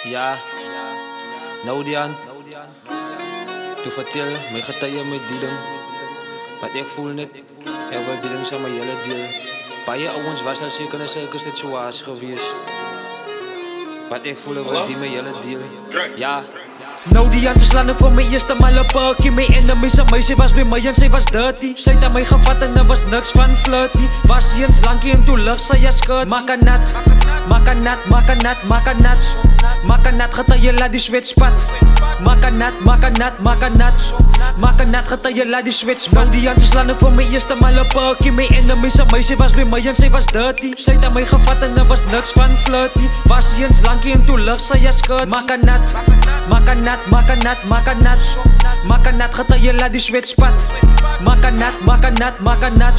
Ja, nou die aan. Toe vertel my getuie met die ding. Wat ek voel net, ek wil die ding saam met julle deel. Baie ouens was al seker in 'n sulke situasie gewees. Wat ek voel, ek wil die met julle deel. Ja. Nou die ander slaan ek vir my eerste mal 'n pakkie. My enemies en my, sy was by my en sy was dirty. Sy het aan my gevat en daar was niks van flirty. Was eens lankie en toe lig sy as skirt. Maak 'n nat, maak 'n nat, maak 'n nat, maak 'n nat. Maak 'n nat, getuie laat die sweat spat. Maak 'n nat, maak 'n nat, maak 'n nat. Maak 'n nat, getuie laat die sweat spat. Nou die ander slaan ek vir my eerste mal 'n pakkie. My enemies en my, sy was by my en sy was dirty. Sy het aan my gevat en daar was niks van flirty. Was eens lankie en toe lig sy as skirt. Maak 'n nat, maak 'n nat, maak 'n nat, maak 'n nat. Maak 'n nat, getuie laat die sweat spat. Maak 'n nat, maak 'n nat, maak 'n nat.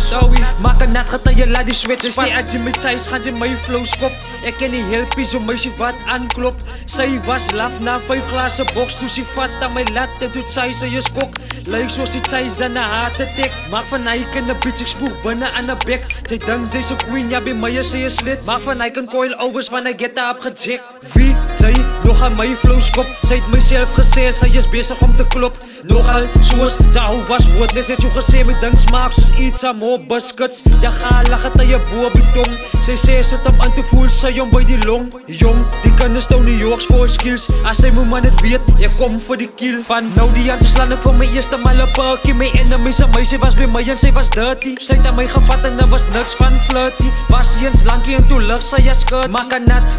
Maak 'n nat, getuie laat die sweat spat. Sy uit my thuis gaan sy my flow skop. Ek ken nie helpie so meisie wat aanklop. Sy was laf na 5 glase boks. Toe sy vat aan my lat en toe sy is kok. Lyk soos die thuis aan 'n hart attack. Maak van hy kan 'n bitch spoeg binne aan 'n bek. Sy dink sy's 'n queen, ja by my is sy 'n slit. Maak van hy kan coil overs van hy get up gejack. Wie sy nog aan my flow skop. Sy het myself gesê sy is besig om te klop. Nogal soos sy hou was woordless. Het so gesê my ding smaak soos iets aan more biscuits. Ja ga lag het hy bo op die tong. Sy sê sit hom aan te voel sy hom by die long. Jong, die kinders stou New York's for skills. As sy moet man het weet, ek kom vir die kill. Van nou die ander slaan ek vir my eerste mal 'n pakkie. My enemies en my, sy was by my en sy was dirty. Sy het aan my gevat en daar was niks van flirty. Was eens lankie en toe lig sy as skirt. Maak 'n nat,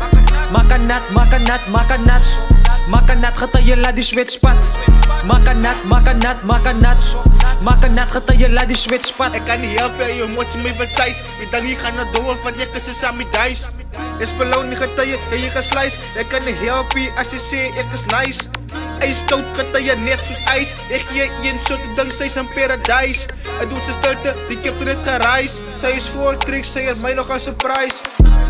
maak 'n nat, maak 'n nat, maak 'n nat. Maak 'n nat, getuie laat die sweat spat. Maak 'n nat, maak 'n nat, maak 'n nat. Maak 'n nat, getuie laat die sweat spat. Ek kan nie help jy emotie my wat size. Ek dink jy gaan na domme van ek is saam met duis. Dis beloon die getuie jy gesluis. Ek kan nie help jy as jy sê ek is nice. Ijskoud getuie net soos ys. Ek gee een so te dink sy's in paradise. Ek doen sy stilte, die kip het net gereis. Sy is vol tricks, sy het my nog 'n surprise.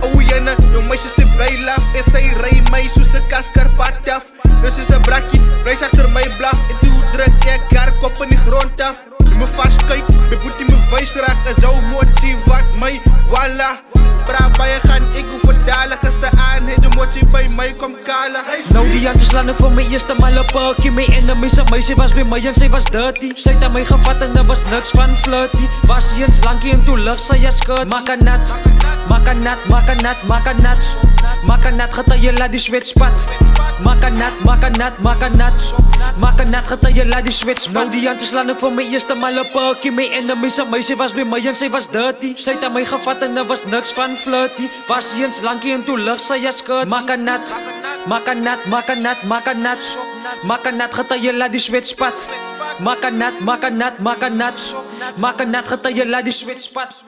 O jenne, jou meisie sê bly laf. En sy ry my soos 'n kaskarpad af. Dus is 'n brakkie, bly agter my blaf. En toe druk ek haar kop in die grond af. Jy moet vaskyk, my boetie my wys raak. En jou motie wat my, voila. Praat baie gaan ek hoe verdalig. Gisteraan het jou motie by my kom kala. Nou die ander slaan ek vir my eerste mal 'n pakkie. My enemies en my, sy was by my en sy was dirty. Sy het aan my gevat en daar was niks van flirty. Was eens lankie en toe lig sy as skirt. Maak 'n nat, maak 'n nat, maak 'n nat, maak 'n nat. Maak 'n nat, getuie laat die sweat spat. Maak 'n nat, maak 'n nat, maak 'n nat. Maak 'n nat, getuie laat die sweat spat. Nou die ander slaan ek vir my eerste mal 'n pakkie. My enemies en my, sy was by my en sy was dirty. Sy het aan my gevat en daar was niks van flirty. Was eens lankie en toe lig sy as skirt. Maak 'n nat, maak 'n nat, maak 'n nat, maak 'n nat. Maak 'n nat, getuie laat die sweat spat. Maak 'n nat, maak 'n nat, maak 'n nat. Maak 'n nat, getuie laat die sweat spat.